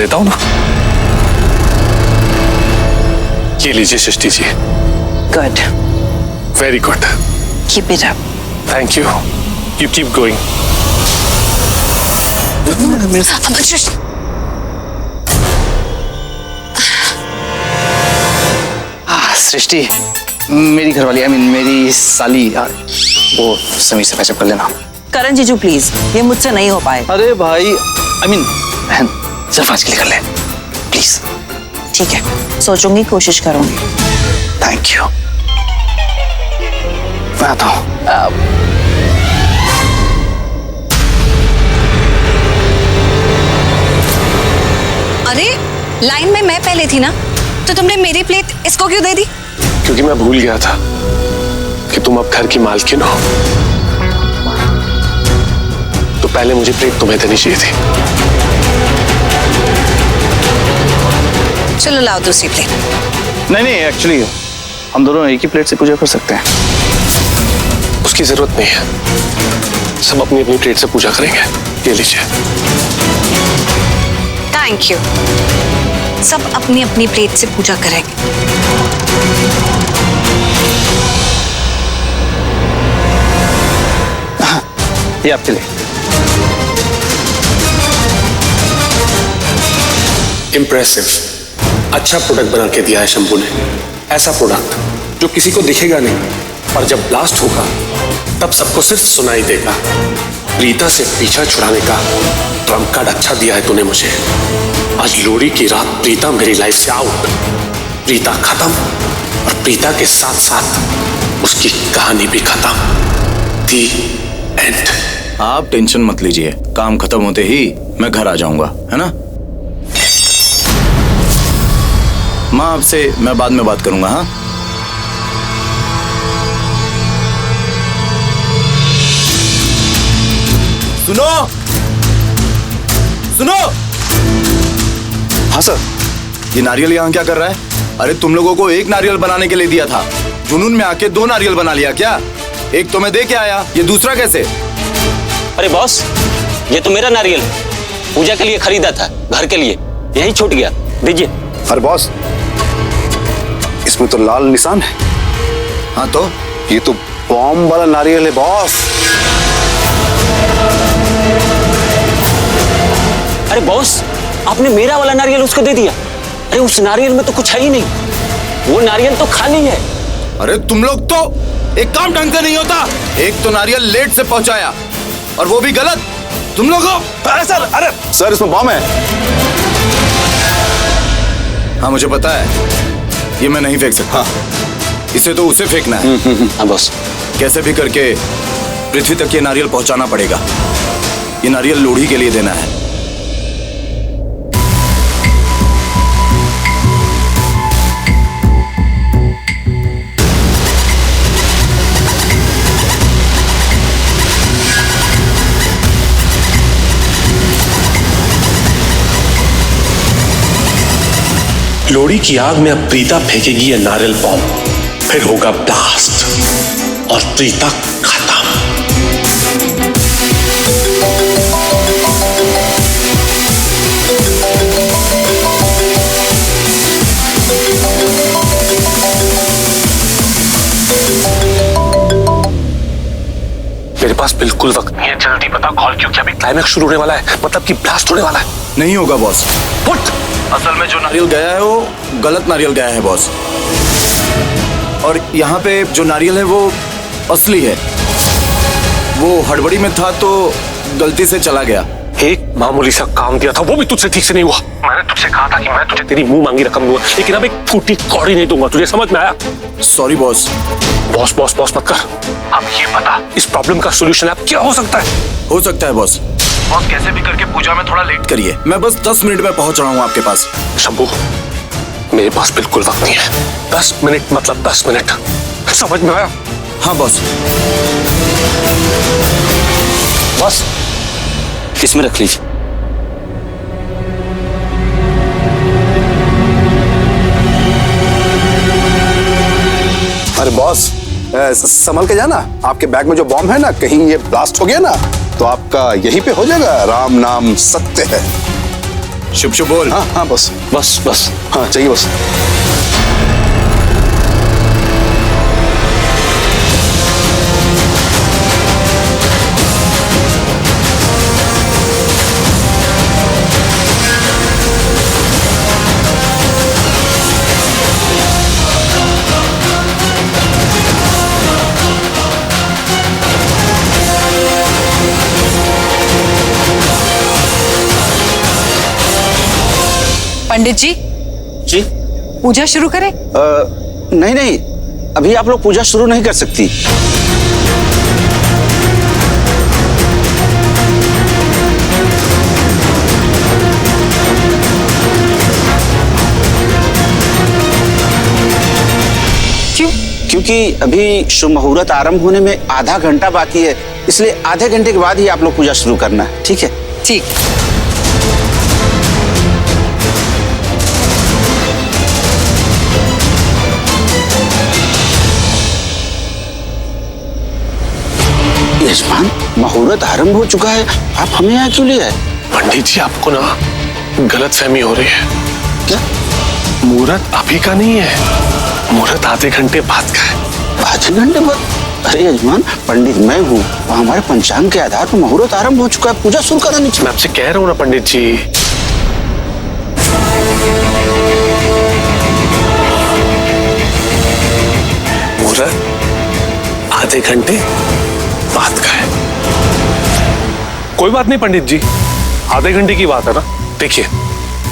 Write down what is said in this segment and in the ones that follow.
देता हूँ ना। ये लीजिए Srishti ji. Good, very good. Keep it up. Thank you, you keep going. Srishti, मेरी घरवाली, मेरी साली, वो समीर से पैचअप कर लेना। करण जीजू प्लीज, ये मुझसे नहीं हो पाए। अरे भाई, बहन, सिर्फ आज के लिए कर ले प्लीज। ठीक है, सोचूंगी, कोशिश करूंगी। Thank you. मैं आता हूँ। अरे लाइन में मैं पहले थी ना, तो तुमने मेरी प्लेट इसको क्यों दे दी? क्योंकि मैं भूल गया था कि तुम अब घर की मालकिन हो, तो पहले मुझे प्लेट तुम्हें देनी चाहिए थी। चलो लाओ दूसरी प्लेट। नहीं, एक्चुअली हम दोनों एक ही प्लेट से पूजा कर सकते हैं। उसकी जरूरत नहीं है, सब अपनी अपनी प्लेट से पूजा करेंगे। ये लीजिए। Thank you. सब अपनी अपनी प्लेट से पूजा करेंगे। ये आपके लिए। इम्प्रेसिव, अच्छा प्रोडक्ट बना के दिया है शंभू ने। ऐसा प्रोडक्ट जो किसी को दिखेगा नहीं, पर जब ब्लास्ट होगा तब सबको सिर्फ सुनाई देगा। प्रीता से पीछा छुड़ाने का ट्रम्प कार्ड अच्छा दिया है तूने मुझे। आज लोहड़ी की रात प्रीता मेरी लाइफ से आउट, प्रीता खत्म, और प्रीता के साथ साथ उसकी कहानी भी खत्म। दी एंड। आप टेंशन मत लीजिए, काम खत्म होते ही मैं घर आ जाऊंगा, है ना? माँ, आपसे मैं बाद में बात करूंगा। हाँ, सुनो सुनो। हाँ सर। ये नारियल यहाँ क्या कर रहा है? अरे तुम लोगों को एक नारियल बनाने के लिए दिया था, जुनून में आके 2 नारियल बना लिया क्या? एक तो मैं दे के आया, ये दूसरा कैसे? अरे बॉस, ये तो मेरा नारियल पूजा के लिए खरीदा था, घर के लिए, यही छूट गया, दीजिए। अरे बॉस, इसमें तो लाल निशान है। हाँ तो ये तो बॉम्ब वाला नारियल है बॉस। अरे बॉस, आपने मेरा वाला नारियल उसको दे दिया। अरे उस नारियल में तो कुछ है ही नहीं, वो नारियल तो खाली है। अरे तुम लोग तो एक काम ढंग से नहीं होता। एक तो नारियल लेट से पहुंचाया और वो भी गलत। तुम लोगों। अरे सर इसमें बॉम्ब है। हाँ मुझे पता है, ये मैं नहीं फेंक सकता। इसे तो उसे फेंकना है। हाँ बॉस। कैसे भी करके पृथ्वी तक ये नारियल पहुंचाना पड़ेगा। ये नारियल लोहड़ी के लिए देना है। लोहड़ी की आग में अब प्रीता फेंकेगी ये नारियल बॉम्ब, फिर होगा ब्लास्ट और प्रीता खत्म। मेरे पास बिल्कुल वक्त नहीं है, जल्दी बता कॉल, क्योंकि अभी क्लाइमेक्स शुरू होने वाला है, मतलब कि ब्लास्ट होने वाला है। नहीं होगा बॉस। व्हाट? असल में जो नारियल गया है वो गलत नारियल गया है बॉस, और यहाँ पे जो नारियल है वो असली है। वो हड़बड़ी में था तो गलती से चला गया। एक मामूली सा काम दिया था, वो भी तुझसे ठीक से नहीं हुआ। मैंने तुझसे कहा था कि मैं तुझे तेरी मुंह मांगी रकम दूंगा, लेकिन अब एक फूटी कौड़ी नहीं दूंगा। तुझे समझ में आया? Sorry boss. Boss boss boss मत कर। अब ये बता, इस प्रॉब्लम का सॉल्यूशन अब क्या हो सकता है? हो सकता है बॉस। बॉस कैसे भी करके पूजा में थोड़ा लेट करिए, मैं बस 10 मिनट में पहुंच रहा हूँ आपके पास। शंभू, मेरे पास बिल्कुल वक्त नहीं है। 10 मिनट मतलब 10 मिनट, समझ में आया? हाँ बॉस। बॉस, इसमें रख लीजिए। अरे बॉस, संभल के जाना। आपके बैग में जो बॉम्ब है ना, कहीं ये ब्लास्ट हो गया ना तो आपका यहीं पे हो जाएगा। राम नाम सत्य है। शुभ शुभ बोल। हाँ हाँ बस बस बस। हाँ चाहिए बस। पंडित जी जी पूजा शुरू करें? नहीं नहीं, अभी आप लोग पूजा शुरू नहीं कर सकती। क्यों? क्योंकि अभी शुभ मुहूर्त आरंभ होने में आधा घंटा बाकी है, इसलिए आधे घंटे के बाद ही आप लोग पूजा शुरू करना है, ठीक है? ठीक। यजमान, मुहूर्त आरंभ हो चुका है, आप हमें यहाँ क्यों ले आए? पंडित जी आपको ना गलतफहमी हो रही है। क्या? मुहूर्त अभी का नहीं है, मुहूर्त आधे घंटे बाद का है। आधे घंटे बाद? अरे यजमान, पंडित मैं हूँ और हमारे पंचांग के आधार पर मुहूर्त आरंभ हो चुका है, पूजा शुरू करानी चाहिए। मैं आपसे कह रहा हूँ ना पंडित जी, मुहूर्त आधे घंटे बाद का है। कोई बात नहीं पंडित जी, आधे घंटे की बात है ना। देखिए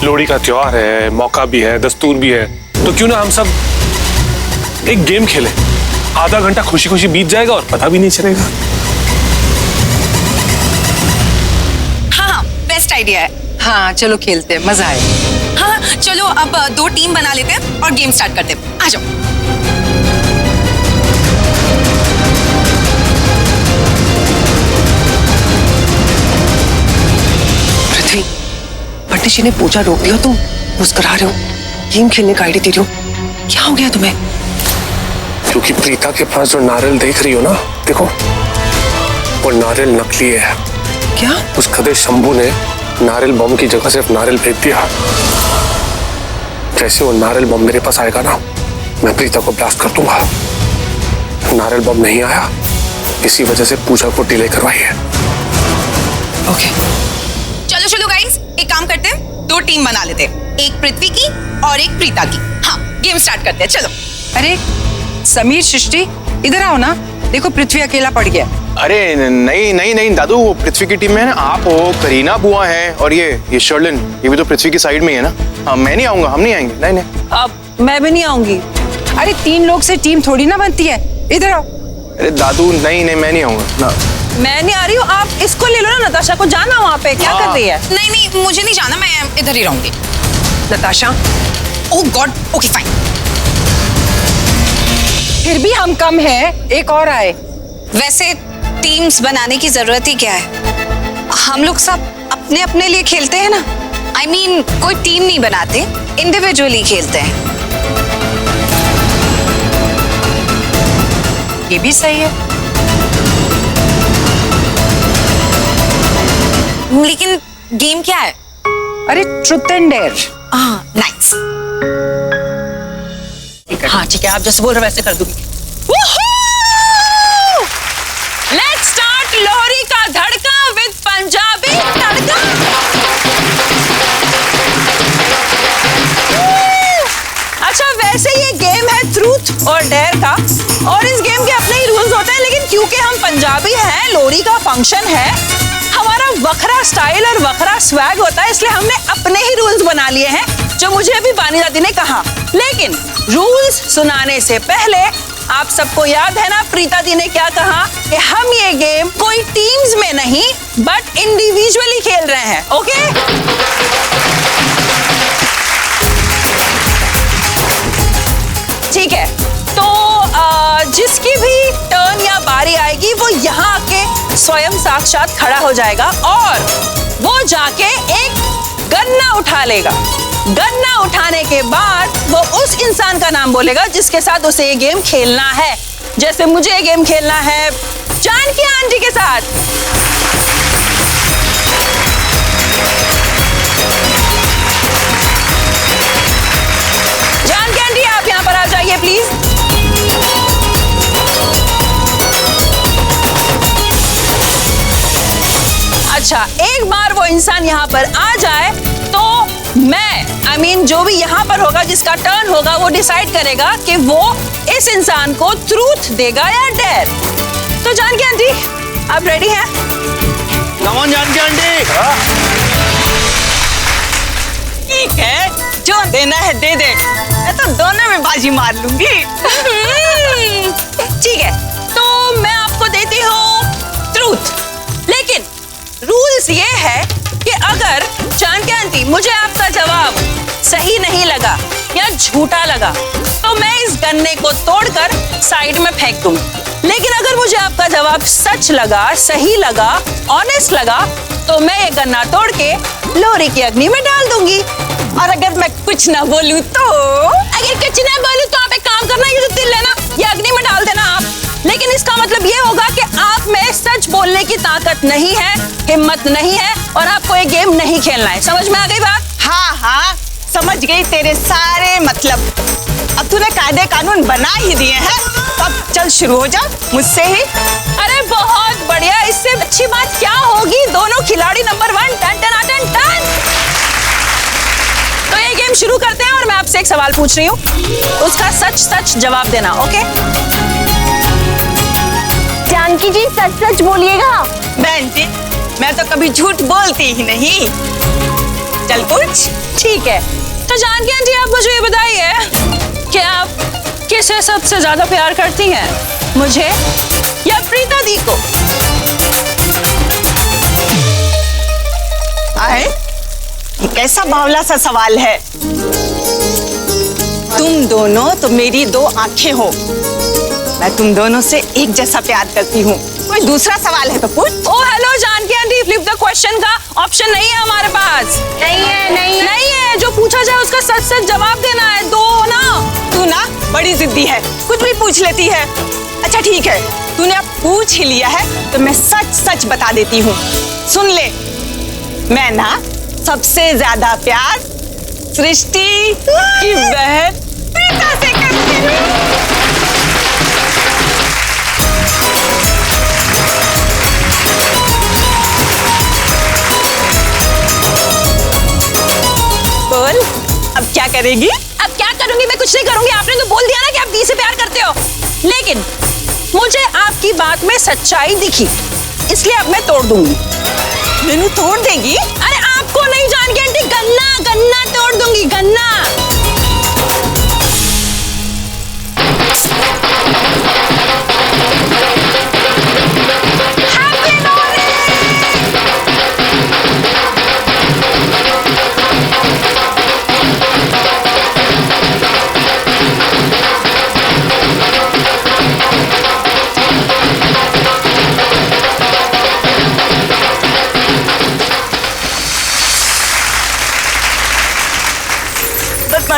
लोहड़ी का त्योहार है, मौका भी है, दस्तूर भी है, तो क्यों ना हम सब एक गेम खेलें। आधा घंटा खुशी खुशी बीत जाएगा और पता भी नहीं चलेगा। हाँ बेस्ट आइडिया है। हाँ चलो खेलते हैं, मजा आए। हाँ चलो अब 2 टीम बना लेते हैं और गेम स्टार्ट करते हैं। आ जाओ। पृथ्वी, पंडित जी ने पूजा रोक दिया, तुम मुस्कुरा रहे हो, गेम खेलने का आइडिया दे रहे हो, क्या हो गया तुम्हें? क्योंकि प्रीता के पास जो नारियल देख रही हो ना, देखो वो नारियल नकली है। क्या? उस खदे शंभू ने नारियल बम की जगह सिर्फ नारियल फेंक दिया। जैसे वो नारियल बम मेरे पास आएगा ना, मैं प्रीता को ब्लास्ट कर दूंगा। नारियल बम नहीं आया, इसी वजह से पूजा को डिले करवाई है। ओके। चलो चलो गाइस, एक काम करते हैं, 2 टीम बना लेते हैं, एक पृथ्वी की और एक प्रीता की। हाँ गेम स्टार्ट करते हैं, चलो। अरे समीर, सृष्टि इधर आओ ना, देखो पृथ्वी अकेला पड़ गया। अरे नहीं नहीं नहीं दादू, वो पृथ्वी की टीम में है ना, आप हो, करीना बुआ है और ये शर्लिन, ये भी तो पृथ्वी की साइड में ही है ना। हाँ मैं नहीं आऊंगा, हम नहीं आएंगे। नहीं नहीं। अब मैं भी नहीं आऊंगी। अरे 3 लोग से टीम थोड़ी ना बनती है, इधर आओ। अरे दादू नहीं नहीं, मैं नहीं आऊंगा ना। मैं नहीं आ रही हूँ, आप इसको ले लो ना, नताशा को। जाना वहाँ पे, क्या कर रही है? नहीं नहीं मुझे नहीं जाना, मैं इधर ही रहूंगी। नताशा, ओह गॉड, ओके फाइन। फिर भी हम कम हैं, एक और आए। वैसे टीम्स बनाने की जरूरत ही क्या है, हम लोग सब अपने अपने लिए खेलते हैं ना। I mean, कोई टीम नहीं बनाते, इंडिविजुअली खेलते हैं। ये भी सही है। लेकिन गेम क्या है? अरे ट्रुथ एंड डेयर। नाइस। हाँ ठीक है, आप जैसे बोल रहे वैसे कर दूंगी। लेट्स स्टार्ट लोहड़ी का धड़का विद पंजाबी तड़का। अच्छा वैसे ये गेम है ट्रूथ और डेयर का, और इस गेम के अपने ही रूल्स होते हैं, लेकिन क्योंकि हम पंजाबी हैं, लोहड़ी का फंक्शन है, हमारा वखरा स्टाइल और वखरा स्वैग होता है, इसलिए हमने अपने ही रूल्स बना लिए हैं, जो मुझे अभी बानी दादी ने कहा। लेकिन रूल्स सुनाने से पहले आप सबको याद है ना प्रीता दी ने क्या कहा, कि हम ये गेम कोई टीम्स में नहीं बट इंडिविजुअली खेल रहे हैं। ओके? ठीक है, तो जिसकी भी टर्न या बारी आएगी वो यहाँ आके स्वयं साक्षात खड़ा हो जाएगा और वो जाके एक गन्ना उठा लेगा। गन्ना उठाने के बाद वो उस इंसान का नाम बोलेगा जिसके साथ उसे ये गेम खेलना है। जैसे मुझे ये गेम खेलना है जानकी आंटी के साथ। प्लीज। अच्छा, एक बार वो इंसान यहाँ पर आ जाए तो मैं जो भी यहाँ पर होगा, जिसका टर्न होगा, वो डिसाइड करेगा कि वो इस इंसान को ट्रूथ देगा या डेयर। तो जानकी आंटी, आप रेडी हैं? Come on Janki aunty. ठीक है, जो देना है दे दे, मैं तो दोनों में बाजी मार लूंगी। ठीक है, तो मैं आपको देती हूँ ट्रूथ, लेकिन रूल्स ये है कि अगर जानकी आंटी मुझे आपका जवाब सही नहीं लगा या झूठा लगा तो मैं इस गन्ने को तोड़कर साइड में फेंक दूंगी। लेकिन अगर मुझे आपका जवाब सच लगा, सही लगा, ऑनेस्ट लगा तो मैं ये गन्ना तोड़ के लोरी की अग्नि में डाल दूंगी। और अगर मैं कुछ ना बोलूं तो आप एक काम करना, ये जो तिल है ना, ये अग्नि में डाल देना आप। लेकिन इसका मतलब ये होगा कि आप में सच बोलने की ताकत नहीं है, हिम्मत नहीं है और आपको ये गेम नहीं खेलना है। समझ में आ गई बात? हाँ हाँ, समझ गई तेरे सारे मतलब। अब तूने कायदे कानून बना ही दिए हैं, तो अब चल शुरू हो जा मुझसे ही। अरे बहुत बढ़िया, इससे अच्छी बात क्या होगी। दोनों खिलाड़ी नंबर 1, टन टन टन टन। तो ये गेम शुरू करते हैं और मैं आपसे एक सवाल पूछ रही हूँ, उसका सच सच जवाब देना। ओके जानकी जी, सच सच बोलिएगा। बहन जी, मैं तो कभी झूठ बोलती ही नहीं। चल पूछ। ठीक है, तो जानकी आंटी आप मुझे ये बताइए कि आप किसे सबसे ज्यादा प्यार करती हैं, मुझे या प्रीता दी को? आए, ये कैसा बावला सा सवाल है। तुम दोनों तो मेरी दो आंखें हो, मैं तुम दोनों से एक जैसा प्यार करती हूँ। कोई दूसरा सवाल है तो पूछ। Oh hello Janaki aunty, flip the question का ऑप्शन नहीं है हमारे पास। नहीं है, जो पूछा जाए उसका सच सच जवाब देना है। दो ना, तू ना बड़ी जिद्दी है, कुछ भी पूछ लेती है। अच्छा ठीक है, तूने अब पूछ ही लिया है तो मैं सच सच बता देती हूँ। सुन ले, मैं ना सबसे ज्यादा प्यार सृष्टि की बहन प्रीता से करती हूँ। बोल, अब क्या करेगी? अब क्या करूंगी? मैं कुछ नहीं करूंगी। आपने तो बोल दिया ना कि आप दी से प्यार करते हो, लेकिन मुझे आपकी बात में सच्चाई दिखी, इसलिए अब मैं तोड़ दूंगी। मैनू तोड़ देगी? अरे आपको नहीं जानकी आंटी, गन्ना गन्ना तोड़ दूंगी, गन्ना।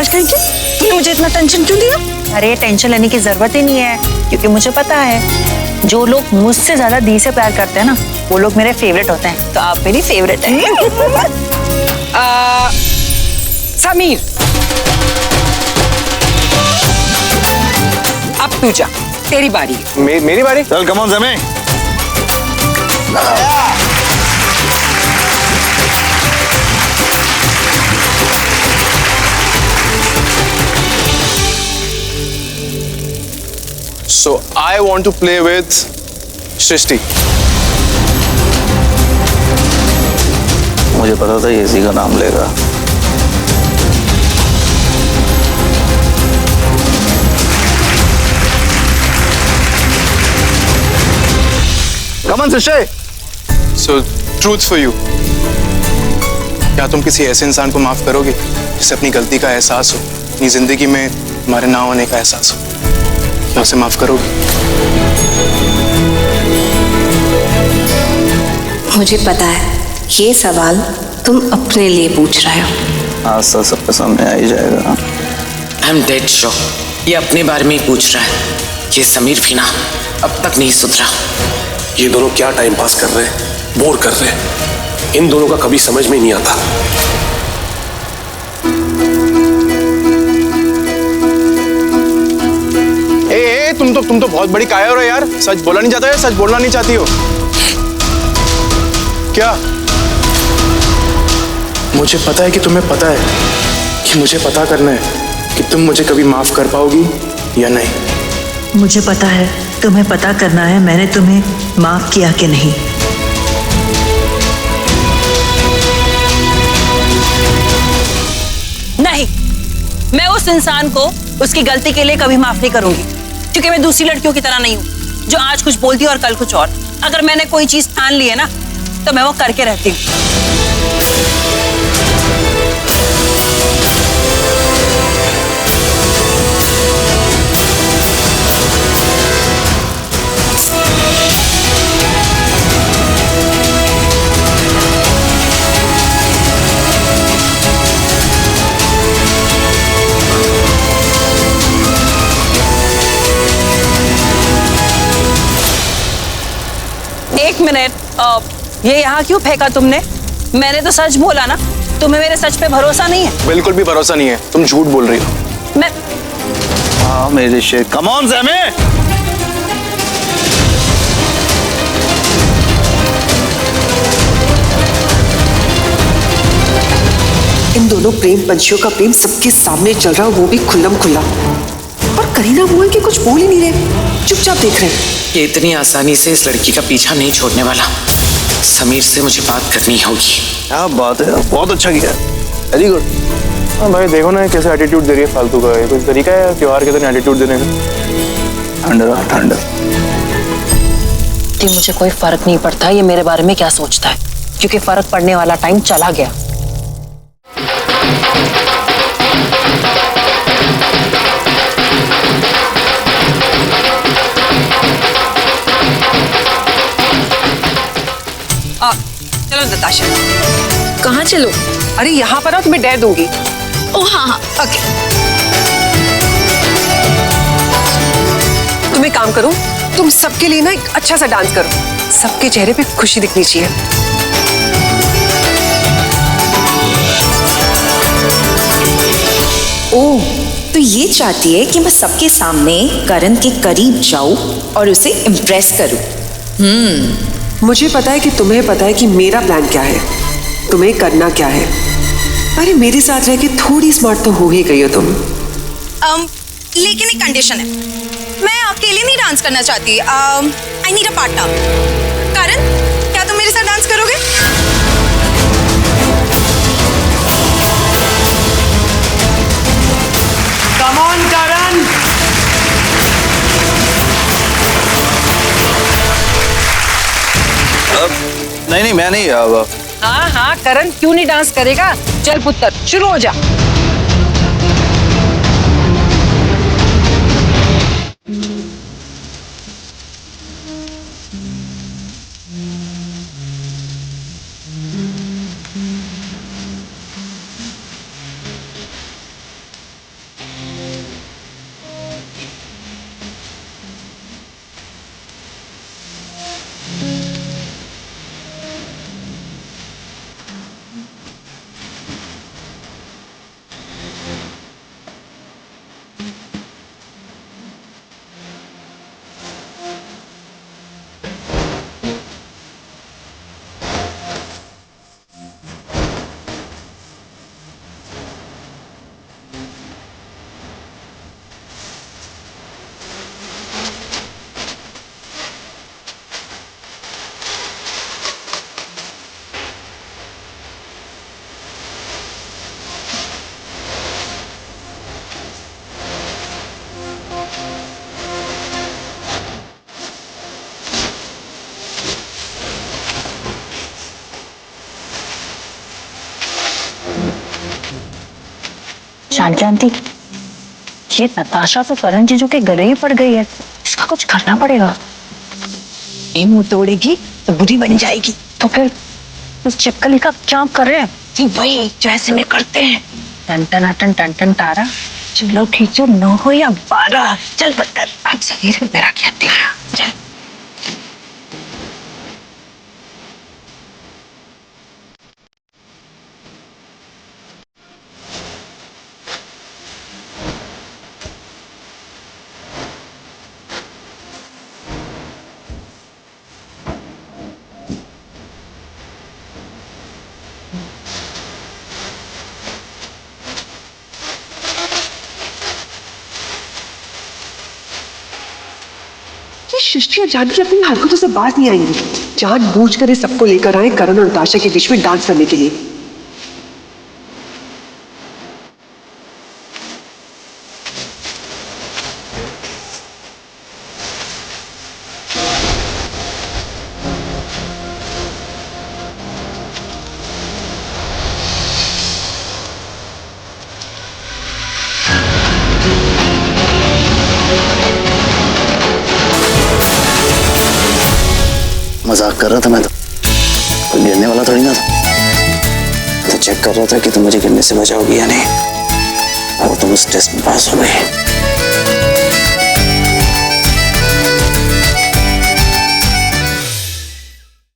तूने मुझे इतना टेंशन क्यों दिया? अरे टेंशन लेने की जरूरत ही नहीं है, क्योंकि मुझे पता है जो लोग मुझसे ज्यादा दी से प्यार करते हैं ना, वो लोग मेरे फेवरेट होते हैं। तो आप मेरी फेवरेट हैं। समीर, अब तू जा, तेरी बारी। मेरी बारी? चल come on Zami. So I want to play with Srishti. मुझे पता था ये इसी का नाम लेगा। Come on Srishti. So truth for you। क्या तुम किसी ऐसे इंसान को माफ करोगे जिसे अपनी गलती का एहसास हो, अपनी जिंदगी में तुम्हारे ना होने का एहसास हो? क्या उसे माफ करोगे? मुझे पता है ये सवाल तुम अपने लिए पूछ रहे हो। आज तो सबके सामने आ ही जाएगा। आई एम डेड श्योर ये अपने बारे में ही पूछ रहा है। ये समीर भी ना अब तक नहीं सुधरा। ये दोनों क्या टाइम पास कर रहे हैं, बोर कर रहे हैं। इन दोनों का कभी समझ में नहीं आता। तुम तो बहुत बड़ी कायर हो यार। सच बोला नहीं जाता है, सच बोलना नहीं चाहती हो क्या? मुझे पता है कि तुम्हें पता है कि मुझे पता करना है कि तुम मुझे कभी माफ कर पाओगी या नहीं। मुझे पता है, तुम्हें पता करना है मैंने तुम्हें माफ किया कि नहीं। नहीं, मैं उस इंसान को उसकी गलती के लिए कभी माफ नहीं करूंगी, क्योंकि मैं दूसरी लड़कियों की तरह नहीं हूँ जो आज कुछ बोलती है और कल कुछ और। अगर मैंने कोई चीज ठान ली है ना तो मैं वो करके रहती हूँ। एक मिनट, ये यहाँ क्यों फेंका तुमने? मैंने तो सच बोला ना, तुम्हें मेरे सच पे भरोसा नहीं है? बिल्कुल भी भरोसा नहीं है, तुम झूठ बोल रही हो। मैं हाँ मेरे शेर, कम ऑन ज़ैमे। इन दोनों प्रेम पंछियों का प्रेम सबके सामने चल रहा, वो भी खुल्लम खुल्ला। और करीना वो है कि कुछ बोल ही नहीं रहे, चुपचाप देख रहे हैं। ये इतनी आसानी से इस लड़की का पीछा नहीं छोड़ने वाला। समीर से मुझे बात करनी होगी। क्या बात है, बहुत अच्छा किया, वेरी गुड। हाँ भाई देखो ना कैसे एटीट्यूड दे रही है फालतू का। ये कुछ तरीका है त्योहार के दिन एटीट्यूड देने का? ठंडा। कि मुझे कोई फर्क नहीं पड़ता ये मेरे बारे में क्या सोचता है, क्योंकि फर्क पड़ने वाला टाइम चला गया। चलो नताशा। कहाँ चलो? अरे यहाँ पर तुम्हें डेयर दूंगी। ओ हाँ, ओके। तुम एक काम करो, तुम सबके लिए ना एक अच्छा सा डांस करो, सबके चेहरे पे खुशी दिखनी चाहिए। ओह, तो ये चाहती है कि मैं सबके सामने करण के करीब जाऊं और उसे इम्प्रेस करूं। मुझे पता है कि तुम्हें पता है कि मेरा प्लान क्या है, तुम्हें करना क्या है। अरे मेरे साथ रह के थोड़ी स्मार्ट तो हो ही गई हो तुम। लेकिन एक कंडीशन है, मैं अकेले नहीं डांस करना चाहती। I need a partner. करण, क्या तुम मेरे साथ डांस करोगे? कम ऑन करण। नहीं मैं नहीं। हाँ हाँ, करण क्यों नहीं डांस करेगा? चल पुत्र, शुरू हो जा। जानती आंटी, ये नताशा तो करण जीजू के गले ही पड़ गई है, इसका कुछ करना पड़ेगा। ये मुंह तोड़ेगी तो बुरी बन जाएगी। तो फिर उस चिपकली का क्या करे? वही जो ऐसे में करते हैं, टन टन टन टन टन तारा। चलो ठीक है, 9 हो या 12। चल बदर, आज सवेर में मेरा क्या दिया। चल सृष्टि और जानकी अपनी हरकतों से बाज नहीं आएंगी। जानबूझ कर सबको लेकर आए करण और दाशा के बीच में डांस करने के लिए। मजाक कर रहा था मैं तो गिरने वाला थोड़ी ना था। तो चेक कर रहा था कि तुम मुझे गिरने से बचाओगी या नहीं। और तुम उस टेस्ट में पास हो गई।